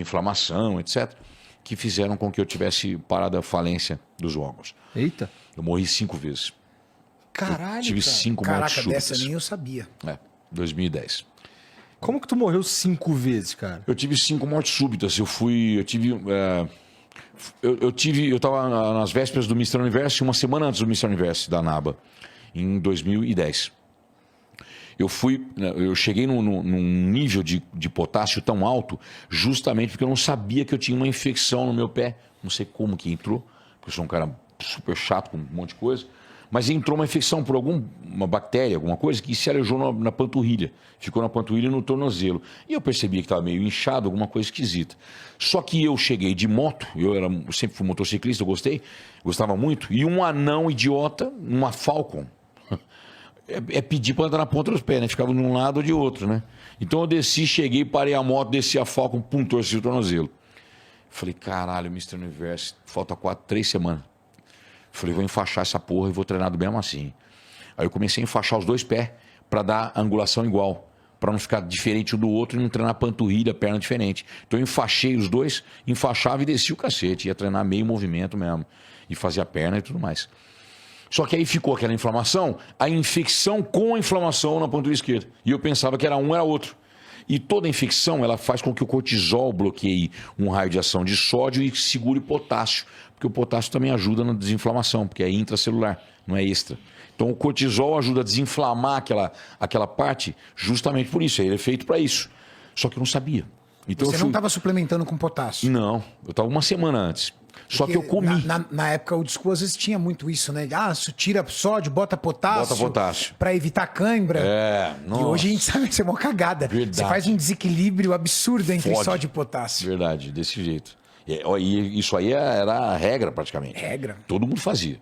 inflamação, etc., que fizeram com que eu tivesse parado a falência dos órgãos. Eita. Eu morri 5 vezes. Caralho, Tive cara. 5 mortes Caraca, dessa súbitas. nem eu sabia. 2010. Como que tu morreu 5 vezes, cara? Eu tive 5 mortes súbitas. Eu tava nas vésperas do Mr. Universo, uma semana antes do Mr. Universo da NABA, em 2010. Eu cheguei num nível de potássio tão alto, justamente porque eu não sabia que eu tinha uma infecção no meu pé. Não sei como que entrou, porque eu sou um cara super chato com um monte de coisa. Mas entrou uma infecção por uma bactéria, alguma coisa, que se alojou na panturrilha. Ficou na panturrilha e no tornozelo. E eu percebi que estava meio inchado, alguma coisa esquisita. Só que eu cheguei de moto, eu sempre fui motociclista, eu gostava muito, e um anão idiota, uma Falcon, é pedir para andar na ponta dos pés, né? Ficava de um lado ou de outro, né? Então eu desci, cheguei, parei a moto, desci a Falcon, pum, torci o tornozelo. Falei, caralho, Mr. Universo, falta 3 semanas. Falei, vou enfaixar essa porra e vou treinar do mesmo assim. Aí eu comecei a enfaixar os 2 pés para dar angulação igual, para não ficar diferente um do outro e não treinar panturrilha, perna diferente. Então eu enfaixei os 2, enfaixava e descia o cacete, ia treinar meio movimento mesmo, e fazia perna e tudo mais. Só que aí ficou aquela inflamação, a infecção com a inflamação na panturrilha esquerda. E eu pensava que era um, era outro. E toda infecção, ela faz com que o cortisol bloqueie um raio de ação de sódio e segure potássio. Porque o potássio também ajuda na desinflamação, porque é intracelular, não é extra. Então o cortisol ajuda a desinflamar aquela parte justamente por isso. Ele é feito para isso. Só que eu não sabia. Então Você não estava suplementando com potássio? Não, eu estava uma semana antes. Só que eu comi. Na época, o disco às vezes tinha muito isso, né? Tira sódio, bota potássio. Bota potássio. Pra evitar cãibra. Nossa. E hoje a gente sabe que isso é uma cagada. Verdade. Você faz um desequilíbrio absurdo entre Fode. sódio e potássio. Verdade, desse jeito. E isso aí era a regra, praticamente. Regra. Todo mundo fazia.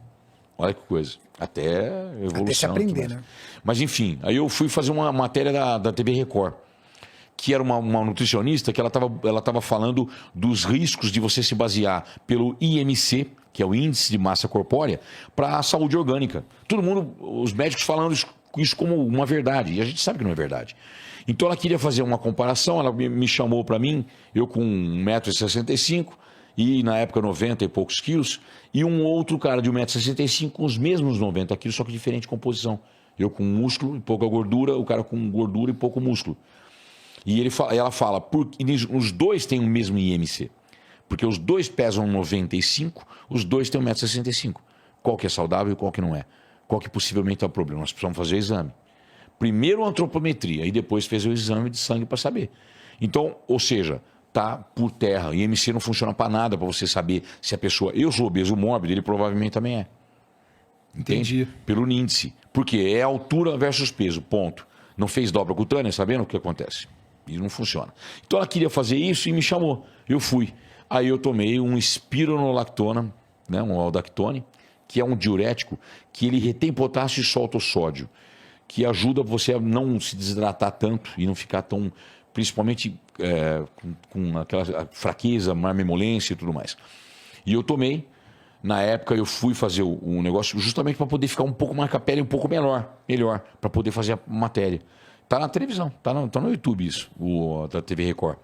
Olha que coisa. Até evolução. Até se aprender, tudo mais. né? Mas enfim, aí eu fui fazer uma matéria da TV Record, que era uma nutricionista que ela estava falando dos riscos de você se basear pelo IMC, que é o Índice de Massa Corpórea, para a saúde orgânica. Todo mundo, os médicos falando isso como uma verdade, e a gente sabe que não é verdade. Então ela queria fazer uma comparação, ela me chamou para mim, eu com 1,65 m e na época 90 e poucos quilos, e um outro cara de 1,65 m com os mesmos 90 quilos, só que diferente composição. Eu com músculo e pouca gordura, o cara com gordura e pouco músculo. E ela fala, os 2 têm o mesmo IMC. Porque os 2 pesam 95, os 2 têm 1,65 m. Qual que é saudável e qual que não é? Qual que possivelmente é o problema? Nós precisamos fazer o exame. Primeiro a antropometria e depois fez o exame de sangue para saber. Então, ou seja, tá por terra. IMC não funciona para nada para você saber se a pessoa... Eu sou obeso mórbido, ele provavelmente também é. Entende? Entendi. Pelo índice. Porque é altura versus peso, ponto. Não fez dobra cutânea, sabendo o que acontece? E não funciona. Então ela queria fazer isso e me chamou. Eu fui. Aí eu tomei um espironolactona, né, um aldactone, que é um diurético que ele retém potássio e solta o sódio, que ajuda você a não se desidratar tanto e não ficar tão, principalmente com aquela fraqueza, marmemolência e tudo mais. E eu tomei. Na época eu fui fazer um negócio justamente para poder ficar um pouco mais com a pele um pouco melhor para poder fazer a matéria. Tá na televisão, tá no YouTube isso, da TV Record.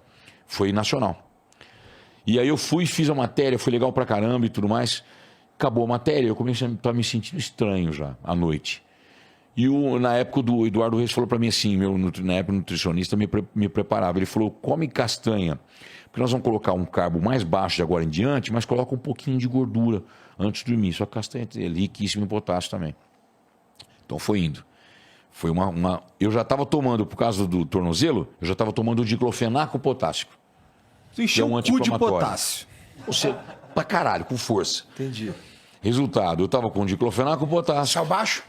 Foi nacional. E aí eu fui, fiz a matéria, foi legal pra caramba e tudo mais. Acabou a matéria, eu comecei a estar me sentindo estranho já, à noite. E na época do Eduardo Reis falou pra mim assim, na época o nutricionista me preparava. Ele falou, come castanha, porque nós vamos colocar um carbo mais baixo de agora em diante, mas coloca um pouquinho de gordura antes de dormir. Só que castanha é riquíssima em potássio também. Então foi indo. Foi eu já estava tomando, por causa do tornozelo, eu já estava tomando o diclofenaco potássico. Tu encheu um o cu de anti-inflamatório. potássio. Você, pra caralho, com força. Entendi. Resultado, eu estava com diclofenaco potássio, Sal baixo,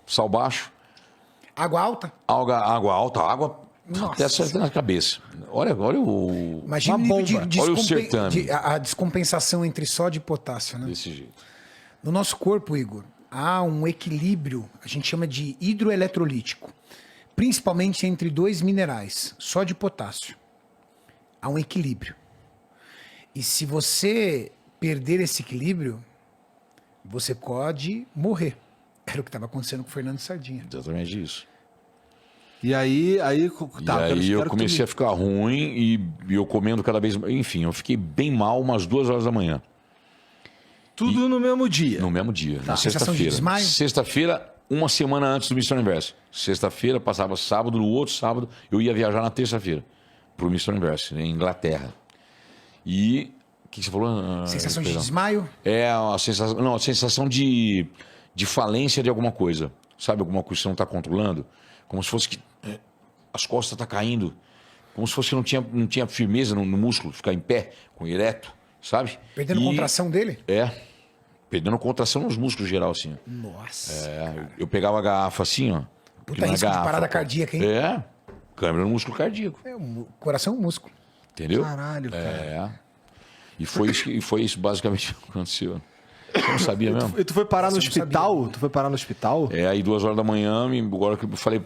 sal baixo, água alta. água alta, água Nossa. até acerta na cabeça. Olha o... Imagina Uma o nível bomba. de Olha o certame. a descompensação entre sódio e potássio, né? Desse jeito. No nosso corpo, Igor, há um equilíbrio, a gente chama de hidroeletrolítico, principalmente entre 2 minerais, sódio e potássio. Há um equilíbrio. E se você perder esse equilíbrio, você pode morrer. Era o que estava acontecendo com o Fernando Sardinha. Exatamente isso. E aí E aí eu comecei a ficar ruim e eu comendo cada vez mais. Enfim, eu fiquei bem mal umas 2 horas da manhã. Tudo no mesmo dia. No mesmo dia, na Sensação de sexta-feira. desmaio? Sexta-feira, uma semana antes do Mr. Universo. Sexta-feira, passava sábado, no outro sábado, eu ia viajar na terça-feira pro Mr. Universo, em Inglaterra. E. O que você falou? Sensação de Perdão. desmaio? É a sensação. Não, a sensação de falência de alguma coisa. Sabe, alguma coisa que você não está controlando? Como se fosse que as costas estão caindo. Como se fosse que não tinha firmeza no músculo, ficar em pé, com ereto, sabe? Perdendo contração dele? É. Perdendo contração nos músculos geral, assim. Nossa. Eu pegava a garrafa assim, ó. Puta risco de parada cardíaca, hein? É. Câmera no músculo cardíaco. O coração é um músculo. Entendeu? Caralho, cara. É. E foi isso basicamente que aconteceu. Você não sabia mesmo? E tu foi parar no Você não hospital? sabia. Tu foi parar no hospital? Aí 2 horas da manhã, agora que eu falei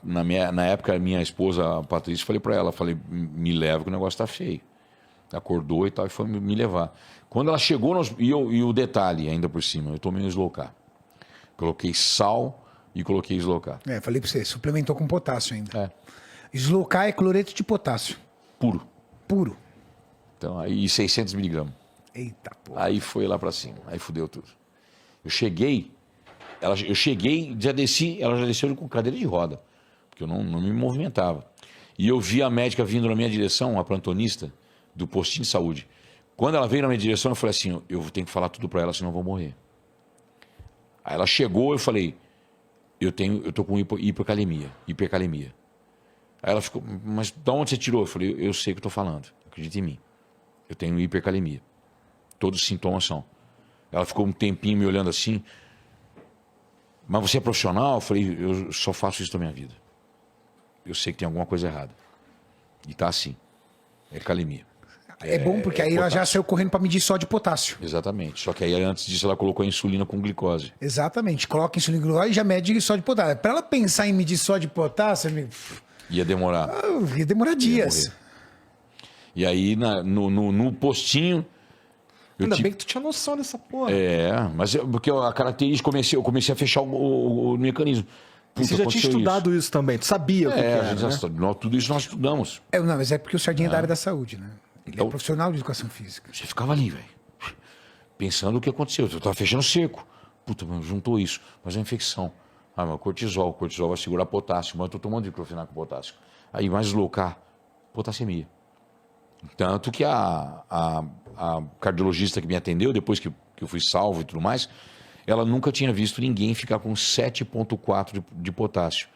na época, a minha esposa, a Patrícia, falei pra ela, me leva que o negócio tá feio. Acordou e tal, e foi me levar. Quando ela chegou, e o detalhe ainda por cima, eu tomei um Slowcar. Coloquei sal e coloquei Slowcar. Falei pra você, suplementou com potássio ainda. É, Slowcar é cloreto de potássio, puro. puro. Então, aí 600 miligramas. Eita porra. Aí foi lá pra cima, aí fudeu tudo. Eu cheguei, já desci, ela já desceu com cadeira de roda, porque eu não me movimentava. E eu vi a médica vindo na minha direção, a plantonista do postinho de saúde. Quando ela veio na minha direção, eu falei assim, eu tenho que falar tudo pra ela, senão eu vou morrer. Aí ela chegou, eu falei, eu tô com hipercalemia. Aí ela ficou, mas de onde você tirou? Eu falei, eu sei o que eu tô falando, acredita em mim. Eu tenho hipercalemia. Todos os sintomas são. Ela ficou um tempinho me olhando assim. Mas você é profissional? Eu falei, eu só faço isso na minha vida. Eu sei que tem alguma coisa errada. E tá assim. É calemia. É bom porque aí ela já saiu correndo pra medir só de potássio. Exatamente. Só que aí antes disso ela colocou a insulina com glicose. Exatamente. Coloca insulina glicose e já mede só de potássio. Pra ela pensar em medir só de potássio, Ia demorar. ia demorar dias. morrer. E aí no postinho. Ainda bem que tu tinha noção dessa porra. Mas porque a característica, eu comecei a fechar o mecanismo. E você já tinha estudado isso também, tu sabia o que É, era, né? tudo isso nós estudamos. Não, mas é porque o Sardinha é da área da saúde, né? Ele Então- é profissional de educação física. Você ficava ali, velho. Pensando o que aconteceu. Eu tava fechando seco. Puta, mas juntou isso. Mas é infecção. Ah, mas cortisol. Cortisol vai segurar potássio. Mas eu tô tomando diclofenac com potássio. Aí mais Slowcar. Potassemia. Tanto que a cardiologista que me atendeu, depois que eu fui salvo e tudo mais, ela nunca tinha visto ninguém ficar com 7,4 de potássio.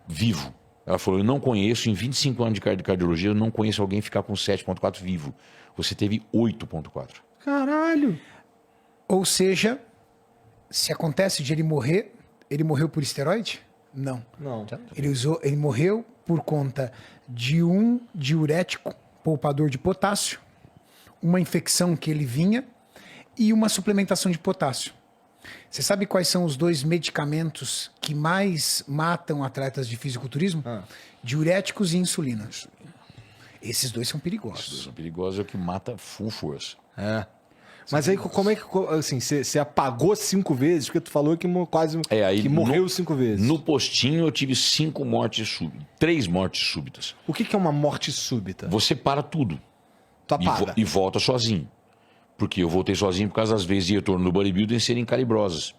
Vivo. Ela falou, eu não conheço, em 25 anos de cardiologia, eu não conheço alguém ficar com 7,4 vivo. Você teve 8,4. Caralho! Ou seja, se acontece de ele morreu por esteroide? Não. Não. Ele morreu por conta de um diurético poupador de potássio, uma infecção que ele vinha e uma suplementação de potássio. Você sabe quais são os 2 medicamentos que mais matam atletas de fisiculturismo? Diuréticos e insulina. Esses 2 são perigosos. São perigosos, é o que mata full força. É. Mas aí, como é que, assim, você apagou 5 vezes? Porque tu falou que que morreu 5 vezes. No postinho eu tive 5 mortes súbitas. 3 mortes súbitas. O que é uma morte súbita? Você para tudo. Tu apaga. E volta sozinho. Porque eu voltei sozinho por causa das vezes de retorno no bodybuilding serem calibrosas.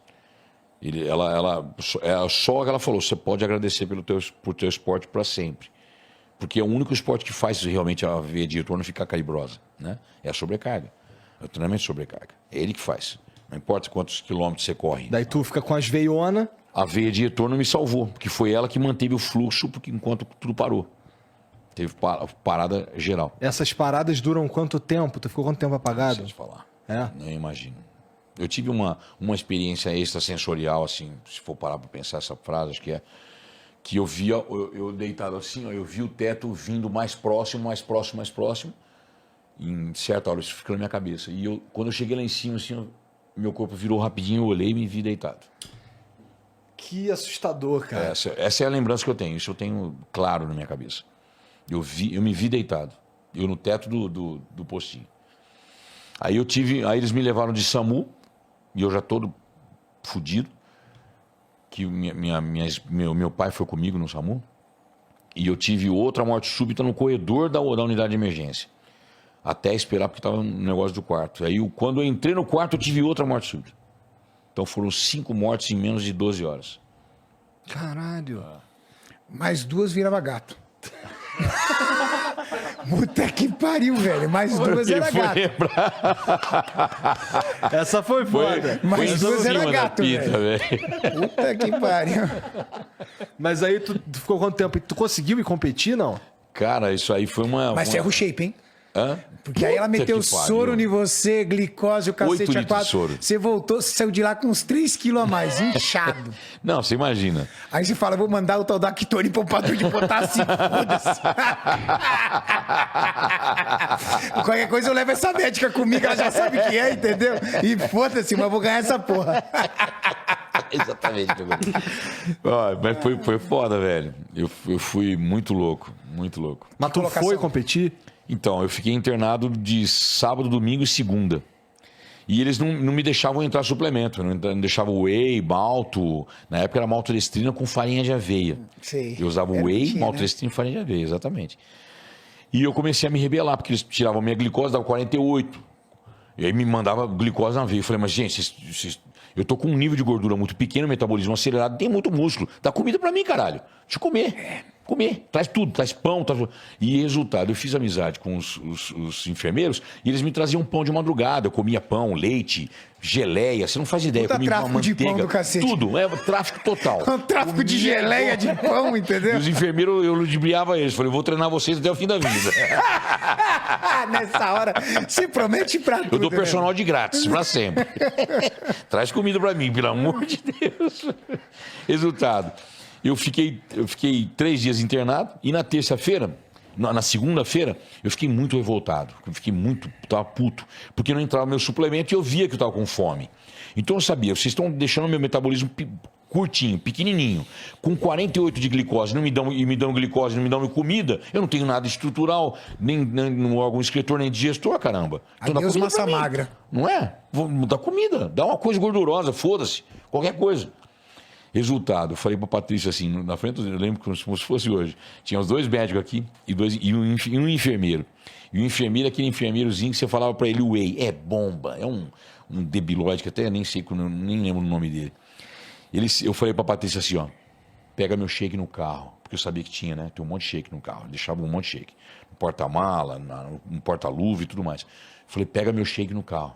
Só que ela falou, você pode agradecer por teu esporte para sempre. Porque é o único esporte que faz realmente a veia de retorno ficar calibrosa. Né? É a sobrecarga. É o treinamento de sobrecarga. É ele que faz. Não importa quantos quilômetros você corre. Daí tu fica com as veiona. A veia de retorno me salvou. Porque foi ela que manteve o fluxo enquanto tudo parou. Teve parada geral. Essas paradas duram quanto tempo? Tu ficou quanto tempo apagado? Não sei te falar. É? Não imagino. Eu tive uma experiência extrasensorial, assim, se for parar para pensar essa frase, acho que é, que eu via, eu deitado assim, ó, eu vi o teto vindo mais próximo, e em certa hora isso ficou na minha cabeça. E quando eu cheguei lá em cima, assim, meu corpo virou rapidinho, eu olhei e me vi deitado. Que assustador, cara. Essa é a lembrança que eu tenho, isso eu tenho claro na minha cabeça. Eu me vi deitado, eu no teto do postinho. Aí eles me levaram de SAMU, e eu já todo fudido, que meu pai foi comigo no SAMU, E eu tive outra morte súbita no corredor da unidade de emergência. Até esperar, porque estava no negócio do quarto. Aí, quando eu entrei no quarto, eu tive outra morte súbita. Então foram 5 mortes em menos de 12 horas. Caralho. Mais 2 virava gato. Puta que pariu, velho. Mais 2 era gato. Essa foi foda. Mais 2 era gato, velho. Puta que pariu. Mas aí tu ficou quanto tempo? Tu conseguiu ir competir, não? Cara, isso aí foi uma... Mas ferro shape, hein? Hã? Porque aí ela meteu soro em você, glicose, o cacete a 4. Você voltou, você saiu de lá com uns 3 quilos a mais, inchado. Não, você imagina. Aí você fala, vou mandar o tal da Actone poupador de potássio, foda-se. Qualquer coisa eu levo essa médica comigo, ela já sabe o que é, entendeu? E foda-se, mas vou ganhar essa porra. Exatamente. Mas foi foda, velho. Eu fui muito louco, muito louco. Mas tu foi competir? Então, eu fiquei internado de sábado, domingo e segunda. E eles não me deixavam entrar suplemento. Não deixavam whey, malto. Na época era maltodestrina com farinha de aveia. Sei. Eu usava whey, maltodestrina e farinha de aveia, exatamente. E eu comecei a me rebelar, porque eles tiravam a minha glicose, dava 48. E aí me mandava glicose na veia. Eu falei, mas gente, eu tô com um nível de gordura muito pequeno, metabolismo acelerado, tem muito músculo. Dá comida pra mim, caralho. Deixa eu comer. Comer. Traz tudo, traz pão. E resultado, eu fiz amizade com os enfermeiros e eles me traziam pão de madrugada. Eu comia pão, leite, geleia. Você não faz ideia. Puta, tráfico manteiga, de pão do cacete. Tudo. É tráfico total. Um tráfico de geleia, de pão, entendeu? E os enfermeiros, eu ludibriava eles. Falei, eu vou treinar vocês até o fim da vida. Nessa hora, se promete pra tudo. Eu dou personal de grátis, pra sempre. Traz comida pra mim, pelo amor de Deus. Resultado. Eu fiquei 3 dias internado e na terça-feira, na segunda-feira, eu fiquei muito revoltado. Tava puto, porque não entrava meu suplemento e eu via que eu tava com fome. Então eu sabia, vocês estão deixando meu metabolismo curtinho, pequenininho, com 48 de glicose, me dão glicose, não me dão comida, eu não tenho nada estrutural, nem no órgão excretor, nem digestor, caramba. Então dá comida massa magra. Não é? Vou dar comida, dá uma coisa gordurosa, foda-se, qualquer coisa. Resultado, eu falei pra Patrícia assim, na frente, eu lembro como se fosse hoje. Tinha os 2 médicos aqui e um enfermeiro. E o enfermeiro, aquele enfermeirozinho que você falava pra ele, o whey, é bomba, é um debilóide, que até nem lembro o nome dele. Eu falei pra Patrícia assim, ó, pega meu shake no carro, porque eu sabia que tinha, né? Tem um monte de shake no carro, eu deixava um monte de shake. No porta-mala, no porta-luva e tudo mais. Eu falei, pega meu shake no carro.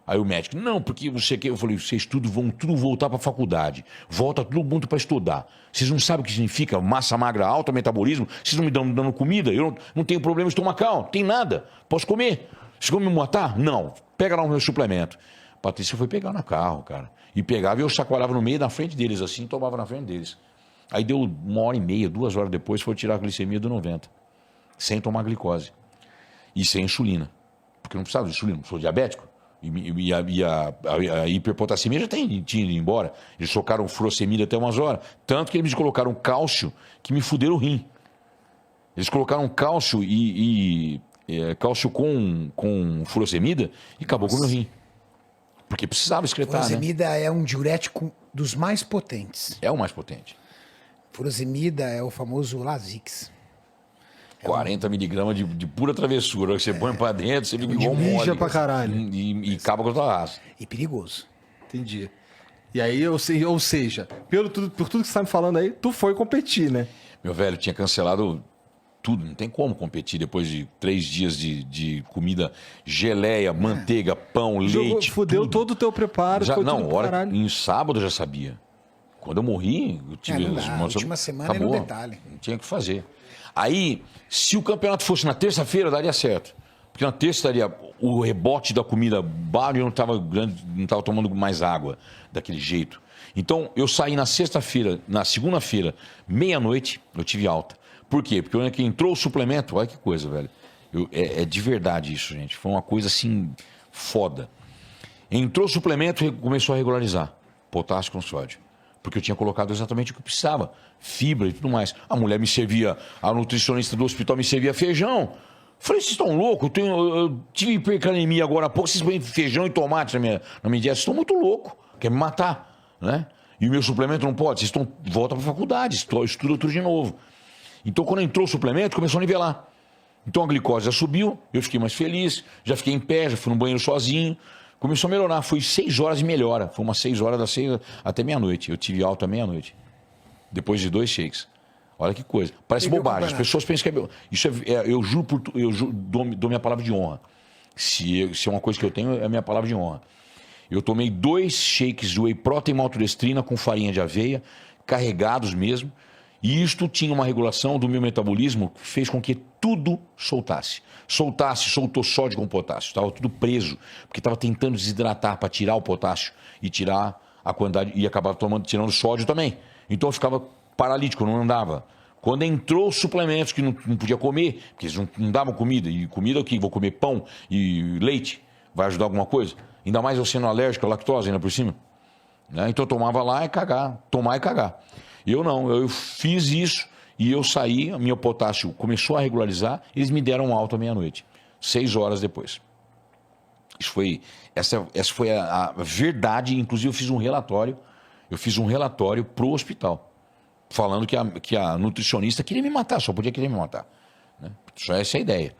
Aí o médico, não, porque você quer... Eu falei, vocês vão tudo voltar para a faculdade. Volta todo mundo para estudar. Vocês não sabem o que significa massa magra alta, metabolismo? Vocês não me dando comida? Eu não tenho problema estomacal, não tem nada. Posso comer? Vocês vão me matar? Não. Pega lá o meu suplemento. A Patrícia foi pegar no carro, cara. E pegava e eu chacoalhava no meio, na frente deles, assim, tomava na frente deles. Aí deu 1h30, 2 horas depois, foi tirar a glicemia do 90. Sem tomar glicose. E sem insulina. Porque eu não precisava de insulina, não sou diabético. E a hiperpotassemia já tinha ido embora. Eles socaram furosemida até umas horas. Tanto que eles me colocaram cálcio que me fuderam o rim. Eles colocaram cálcio cálcio com furosemida e acabou com o meu rim. Porque precisava excretar, furosemida, né? É um diurético dos mais potentes. É o mais potente. Furosemida é o famoso Lasix. 40 miligramas de pura travessura. Você põe pra dentro, você fica igual mole. Pra caralho. E acaba com a tua raça. E perigoso. Entendi. E aí, ou seja, por tudo que você tá me falando aí, tu foi competir, né? Meu velho, tinha cancelado tudo. Não tem como competir depois de 3 dias de comida, geleia, manteiga, pão, leite. Fudeu todo o teu preparo. Em sábado eu já sabia. Quando eu morri, eu tive... Na última semana era um detalhe. Não tinha o que fazer. Aí, se o campeonato fosse na terça-feira, daria certo. Porque na terça daria o rebote da comida bar e eu não estava tomando mais água daquele jeito. Então, eu saí na sexta-feira, na segunda-feira, meia-noite, eu tive alta. Por quê? Porque quando entrou o suplemento, olha que coisa, velho. É de verdade isso, gente. Foi uma coisa assim, foda. Entrou o suplemento e começou a regularizar. Potássio com sódio. Porque eu tinha colocado exatamente o que eu precisava. Fibra e tudo mais. A mulher me servia, a nutricionista do hospital me servia feijão. Falei, vocês estão loucos? Eu tive hipercalemia agora há pouco, vocês põem feijão e tomate na minha dieta. Vocês estão muito loucos. Quer me matar, né? E o meu suplemento não pode. Vocês voltam para a faculdade, estuda tudo de novo. Então, quando entrou o suplemento, começou a nivelar. Então, a glicose já subiu, eu fiquei mais feliz, já fiquei em pé, já fui no banheiro sozinho. Começou a melhorar, foi 6 horas de melhora. Foi umas 6 horas das 6 até meia-noite. Eu tive alta meia-noite. Depois de 2 shakes. Olha que coisa. Parece bobagem. As pessoas pensam que é... Isso eu juro, dou minha palavra de honra. Se é uma coisa que eu tenho, é a minha palavra de honra. Eu tomei 2 shakes de whey protein maltodextrina com farinha de aveia, carregados mesmo. E isto tinha uma regulação do meu metabolismo que fez com que tudo soltasse. Soltou sódio com potássio. Estava tudo preso, porque estava tentando desidratar para tirar o potássio e tirar a quantidade, e acabava tirando sódio também. Então eu ficava paralítico, não andava. Quando entrou os suplementos que não podia comer, porque eles não davam comida, e comida o quê? Vou comer pão e leite, vai ajudar alguma coisa? Ainda mais eu sendo alérgico à lactose ainda por cima. Né? Então eu tomava lá e cagar, tomar e cagar. Eu não, eu fiz isso e eu saí, meu potássio começou a regularizar, eles me deram alta meia-noite, 6 horas depois. Essa foi a verdade, inclusive eu fiz um relatório pro hospital, falando que a nutricionista queria me matar, só podia querer me matar. Né? Só essa é a ideia.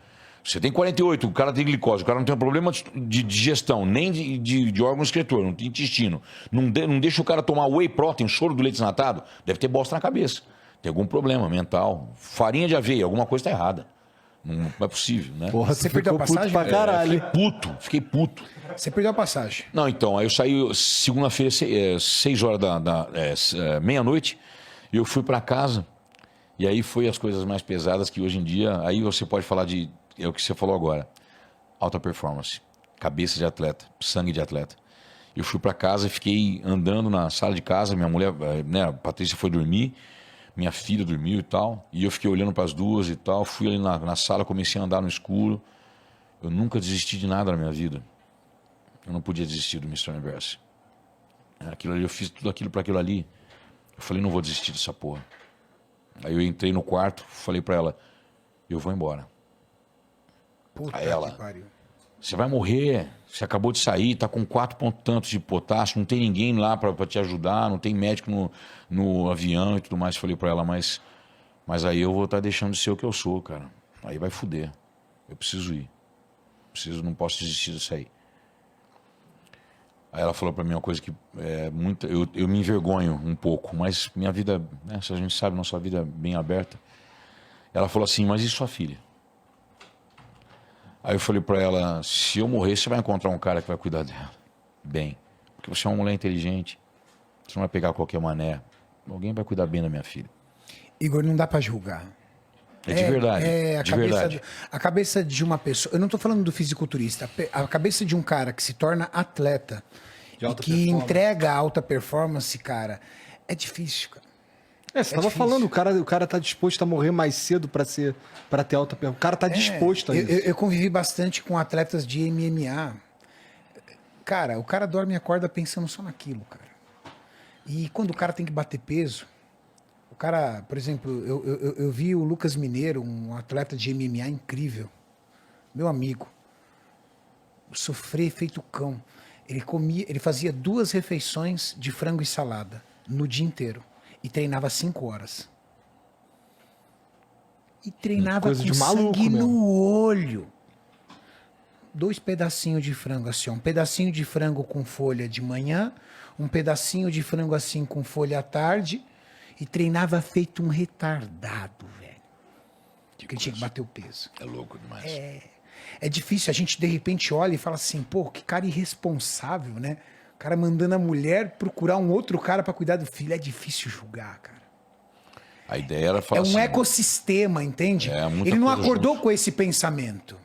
Você tem 48, o cara tem glicose, o cara não tem problema de digestão, nem de órgão excretor, não tem intestino. Não deixa o cara tomar whey protein, soro do leite desnatado, deve ter bosta na cabeça. Tem algum problema mental. Farinha de aveia, alguma coisa está errada. Não é possível, né? Porra, você perdeu a passagem? Pra caralho. Fiquei puto. Você perdeu a passagem. Não, então, aí eu saí segunda-feira, 6 horas meia-noite, e eu fui para casa, e aí foi as coisas mais pesadas que hoje em dia, aí você pode falar é o que você falou agora, alta performance, cabeça de atleta, sangue de atleta. Eu fui para casa e fiquei andando na sala de casa, minha mulher, né, a Patrícia foi dormir, minha filha dormiu e tal, e eu fiquei olhando para as duas e tal, fui ali na sala, comecei a andar no escuro. Eu nunca desisti de nada na minha vida. Eu não podia desistir do Mr. Universe. Aquilo ali, eu fiz tudo aquilo para aquilo ali. Eu falei, não vou desistir dessa porra. Aí eu entrei no quarto, falei para ela, eu vou embora. Puta aí ela, que pariu. Você vai morrer, você acabou de sair, tá com 4 pontos tantos de potássio, não tem ninguém lá para te ajudar, não tem médico no avião e tudo mais. Falei para ela, mas aí eu vou estar deixando de ser o que eu sou, cara. Aí vai foder. Eu preciso ir. Não posso desistir disso aí. Aí ela falou para mim uma coisa que é muito... Eu me envergonho um pouco, mas minha vida, né, se a gente sabe, nossa vida é bem aberta. Ela falou assim, mas e sua filha? Aí eu falei pra ela, se eu morrer, você vai encontrar um cara que vai cuidar dela. Bem, porque você é uma mulher inteligente, você não vai pegar qualquer mané. Alguém vai cuidar bem da minha filha. Igor, não dá pra julgar. É de verdade, de verdade. A cabeça de uma pessoa, eu não tô falando do fisiculturista, a cabeça de um cara que se torna atleta e que entrega alta performance, cara, é difícil, cara. Você tava falando, o cara tá disposto a morrer mais cedo pra ter alta performance. O cara tá disposto a isso. Eu convivi bastante com atletas de MMA. Cara, o cara dorme e acorda pensando só naquilo, cara. E quando o cara tem que bater peso, o cara, por exemplo, eu vi o Lucas Mineiro, um atleta de MMA incrível, meu amigo, sofrer feito cão. Ele fazia 2 refeições de frango e salada no dia inteiro. E treinava 5 horas. E treinava coisa com de maluco sangue mesmo. no olho. 2 pedacinhos de frango assim, um pedacinho de frango com folha de manhã, um pedacinho de frango assim com folha à tarde, e treinava feito um retardado, velho. Porque tinha que bater o peso. É louco demais. É difícil, a gente de repente olha e fala assim, pô, que cara irresponsável, né? O cara mandando a mulher procurar um outro cara para cuidar do filho. É difícil julgar, cara. A ideia era falar É um assim, ecossistema, entende? muita Ele não coisa acordou junto. com esse pensamento.